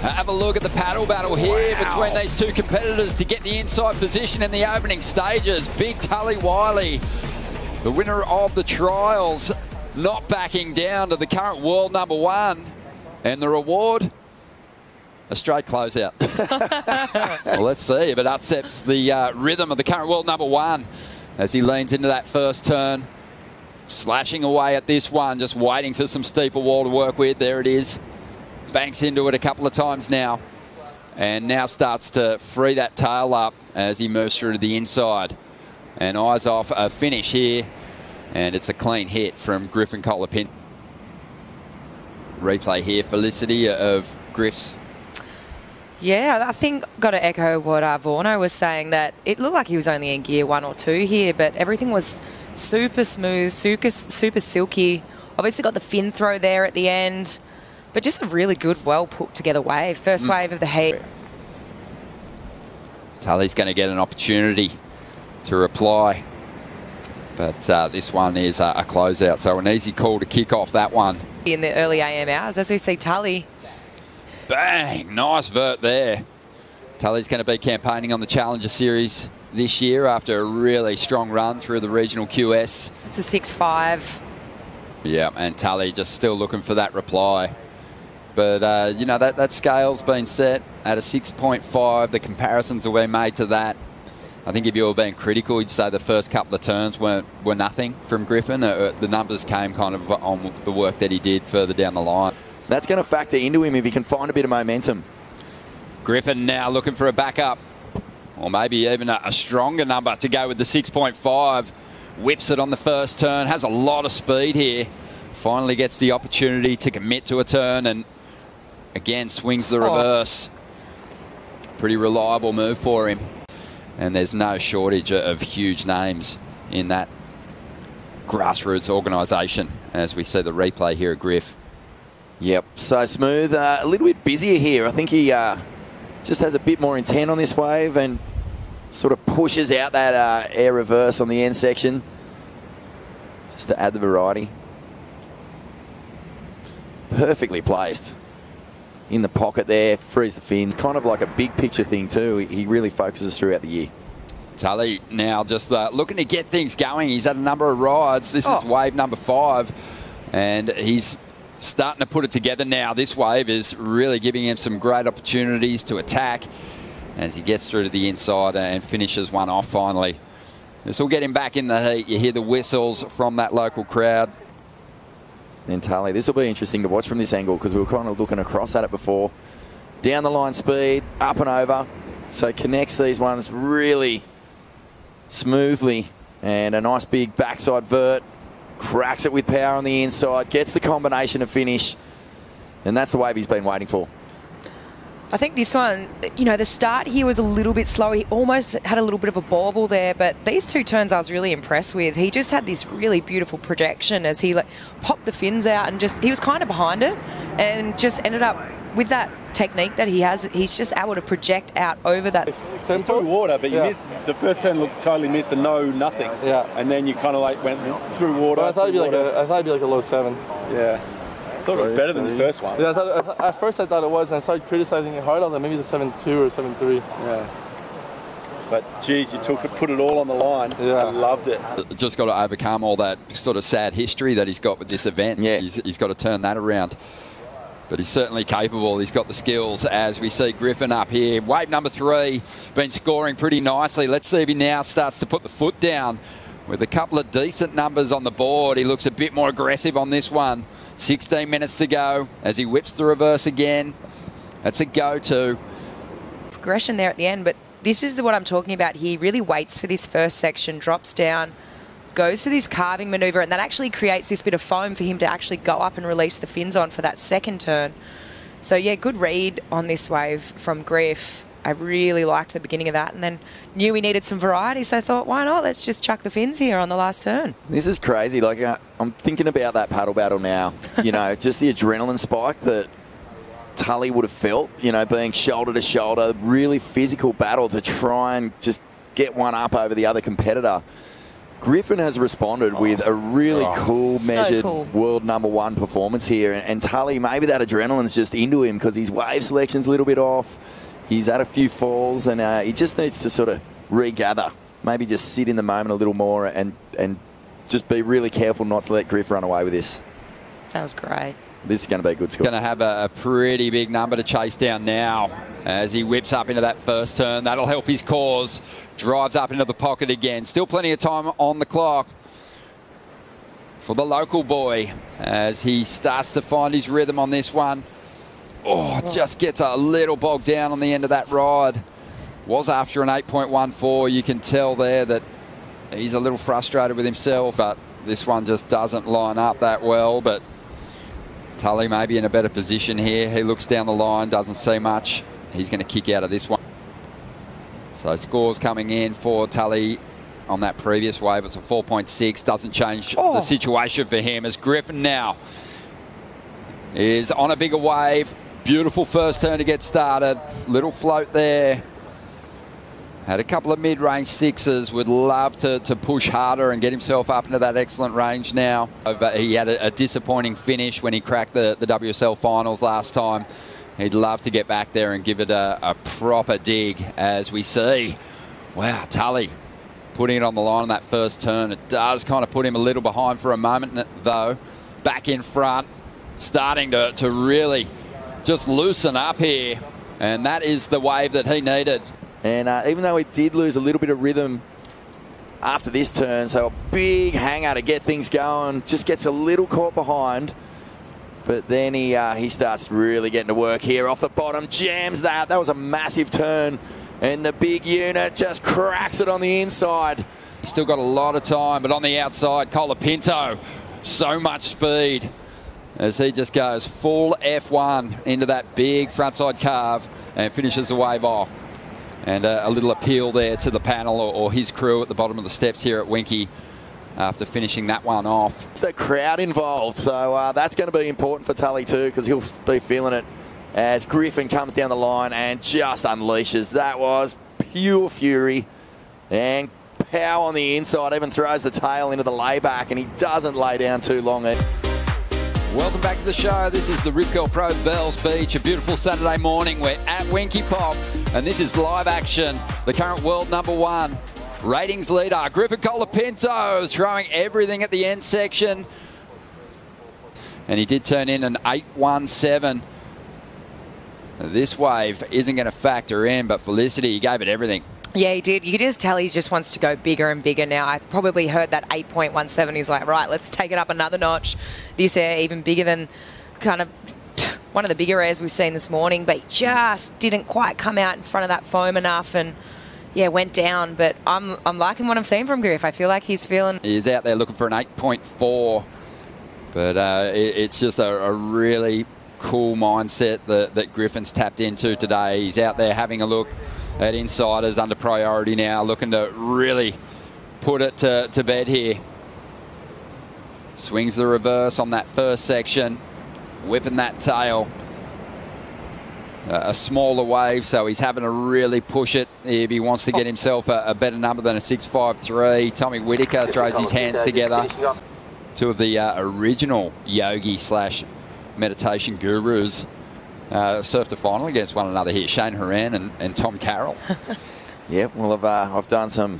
Have a look at the paddle battle here between these two competitors to get the inside position in the opening stages. Big Tully Wylie, the winner of the trials, not backing down to the current world #1. And the reward, a straight closeout. Well, let's see if it upsets the rhythm of the current world #1 as he leans into that first turn. Slashing away at this one, just waiting for some steeper wall to work with. There it is. Banks into it a couple of times now. And now starts to free that tail up as he moves through to the inside. And eyes off a finish here. And it's a clean hit from Griffin Colapinto. Replay here, Felicity, of Griff's. Yeah, I think got to echo what Vorno was saying, that it looked like he was only in gear 1 or 2 here, but everything was super smooth, super silky. Obviously got the fin throw there at the end, but just a really good, well put together wave. First wave of the heat. Tully's going to get an opportunity to reply, but this one is a closeout, so an easy call to kick off that one. In the early AM hours, as we see Tully. Bang! Nice vert there. Tully's going to be campaigning on the Challenger Series this year after a really strong run through the regional QS. It's a 6.5. Yeah, and Tully just still looking for that reply. But, you know, that scale's been set at a 6.5. The comparisons that were made to that. I think if you were being critical, you'd say the first couple of turns were nothing from Griffin. The numbers came kind of on the work that he did further down the line. That's going to factor into him if he can find a bit of momentum. Griffin now looking for a backup, or maybe even a stronger number to go with the 6.5. Whips it on the first turn, has a lot of speed here. Finally gets the opportunity to commit to a turn and again swings the reverse. Pretty reliable move for him. And there's no shortage of huge names in that grassroots organisation as we see the replay here at Griff. Yep, so smooth. A little bit busier here. I think he just has a bit more intent on this wave and sort of pushes out that air reverse on the end section just to add the variety. Perfectly placed. In the pocket there, frees the fins. Kind of like a big picture thing too. He really focuses throughout the year. Tully now just looking to get things going. He's had a number of rides. This is wave #5. And he's starting to put it together now. This wave is really giving him some great opportunities to attack as he gets through to the inside and finishes one off finally. This will get him back in the heat. You hear the whistles from that local crowd. Then Tully, this will be interesting to watch from this angle because we were kind of looking across at it before. Down the line speed, up and over. So connects these ones really smoothly. And a nice big backside vert. Cracks it with power on the inside. Gets the combination of finish. And that's the wave he's been waiting for. I think this one, you know, the start here was a little bit slow. He almost had a little bit of a bauble there, but these two turns I was really impressed with. He just had this really beautiful projection as he popped the fins out and he was kind of behind it and just ended up with that technique that he has. He's just able to project out over that. Turn through water, but you missed, the first turn looked totally missed and nothing. Yeah. And then you kind of went through water. Well, I thought it'd be like a low 7. Yeah. I thought it was better than the first one. Yeah, at first I thought it was, and I started criticizing it hard. I was like, maybe it's a 7.2 or 7.3. Yeah. But geez, you put it all on the line. Yeah. I loved it. Just got to overcome all that sort of sad history that he's got with this event. Yeah. He's got to turn that around. But he's certainly capable. He's got the skills as we see Griffin up here. Wave #3, been scoring pretty nicely. Let's see if he now starts to put the foot down with a couple of decent numbers on the board. He looks a bit more aggressive on this one. 16 minutes to go as he whips the reverse again. That's a go-to. Progression there at the end, but this is what I'm talking about. He really waits for this first section, drops down, goes to this carving manoeuvre, and that actually creates this bit of foam for him to actually go up and release the fins on for that second turn. So, yeah, good read on this wave from Griff. I really liked the beginning of that and then knew we needed some variety, so I thought, why not? Let's just chuck the fins here on the last turn. This is crazy. Like, I'm thinking about that paddle battle now. You know, just the adrenaline spike that Tully would have felt, you know, being shoulder to shoulder, really physical battle to try and just get one up over the other competitor. Griffin has responded with a really cool, measured world #1 performance here. And Tully, maybe that adrenaline's just into him because his wave selection's a little bit off. He's had a few falls, and he just needs to sort of regather. Maybe just sit in the moment a little more and just be really careful not to let Griff run away with this. That was great. This is going to be a good score. Going to have a pretty big number to chase down now as he whips up into that first turn. That'll help his cause. Drives up into the pocket again. Still plenty of time on the clock for the local boy as he starts to find his rhythm on this one. Oh, just gets a little bogged down on the end of that ride. Was after an 8.14. You can tell there that he's a little frustrated with himself, but this one just doesn't line up that well. But Tully may be in a better position here. He looks down the line, doesn't see much. He's going to kick out of this one. So scores coming in for Tully on that previous wave. It's a 4.6. Doesn't change the situation for him as Griffin now is on a bigger wave. Beautiful first turn to get started. Little float there. Had a couple of mid-range sixes. Would love to push harder and get himself up into that excellent range now. He had a disappointing finish when he cracked the WSL finals last time. He'd love to get back there and give it a proper dig as we see. Wow, Tully putting it on the line on that first turn. It does kind of put him a little behind for a moment, though. Back in front, starting to really just loosen up here. And that is the wave that he needed. And even though he did lose a little bit of rhythm after this turn, so a big hanger to get things going, just gets a little caught behind. But then he starts really getting to work here off the bottom, jams that. That was a massive turn. And the big unit just cracks it on the inside. Still got a lot of time, but on the outside, Colapinto, so much speed as he just goes full F1 into that big frontside carve and finishes the wave off. And a little appeal there to the panel or his crew at the bottom of the steps here at Winky after finishing that one off. It's the crowd involved, so that's going to be important for Tully too, because he'll be feeling it as Griffin comes down the line and just unleashes. That was pure fury and power on the inside, even throws the tail into the layback, and he doesn't lay down too long. Welcome back to the show. This is the Rip Curl Pro Bells Beach, a beautiful Saturday morning. We're at Winky Pop, and this is live action. The current world #1 ratings leader, Griffin Colapinto, throwing everything at the end section. And he did turn in an 8.17. This wave isn't going to factor in, but Felicity, he gave it everything. Yeah, he did. You could just tell he just wants to go bigger and bigger now. I probably heard that 8.17. He's like, right, let's take it up another notch. This air even bigger than kind of one of the bigger airs we've seen this morning, but he just didn't quite come out in front of that foam enough and, yeah, went down. But I'm liking what I'm seeing from Griff. I feel like he's feeling... He's out there looking for an 8.4, but it's just a really cool mindset that Griffin's tapped into today. He's out there having a look at insiders under priority now, looking to really put it to bed here. Swings the reverse on that first section, whipping that tail. A smaller wave, so he's having to really push it if he wants to get himself a better number than a 6.53. Tommy Whitaker throws his hands together. Two of the original yogi / meditation gurus surfed a final against one another here, Shane Horan and Tom Carroll. Yeah, well, I've done some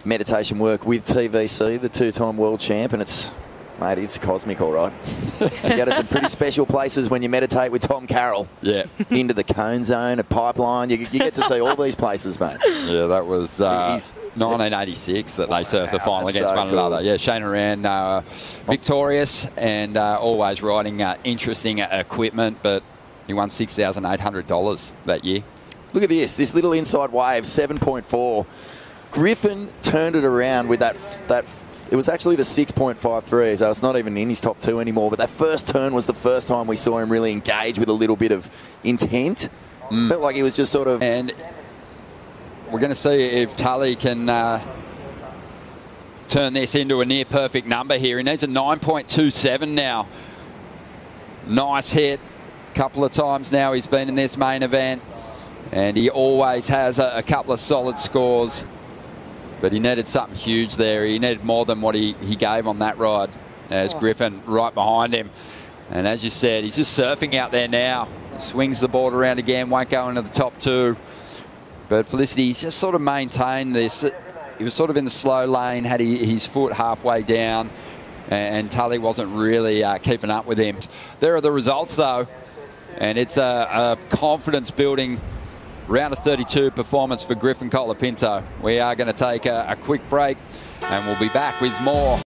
meditation work with TVC, the two-time world champ, and it's cosmic, all right. You go to some pretty special places when you meditate with Tom Carroll. Yeah. Into the cone zone, a pipeline. You get to see all these places, mate. Yeah, that was 1986 that they surfed the final against one another. Yeah, Shane Horan victorious and always riding interesting equipment, but he won $6,800 that year. Look at this little inside wave, 7.4. Griffin turned it around with that. It was actually the 6.53, so it's not even in his top 2 anymore. But that first turn was the first time we saw him really engage with a little bit of intent. Felt like he was just sort of... And we're going to see if Tully can turn this into a near-perfect number here. He needs a 9.27 now. Nice hit. Couple of times now he's been in this main event, and he always has a couple of solid scores. But he needed something huge there. He needed more than what he gave on that ride. As Griffin right behind him. And as you said, he's just surfing out there now. Swings the board around again, won't go into the top two. But Felicity, he's just sort of maintained this. He was sort of in the slow lane, had his foot halfway down, and Tully wasn't really keeping up with him. There are the results, though, and it's a confidence-building round of 32 performance for Griffin Colapinto. We are going to take a quick break, and we'll be back with more.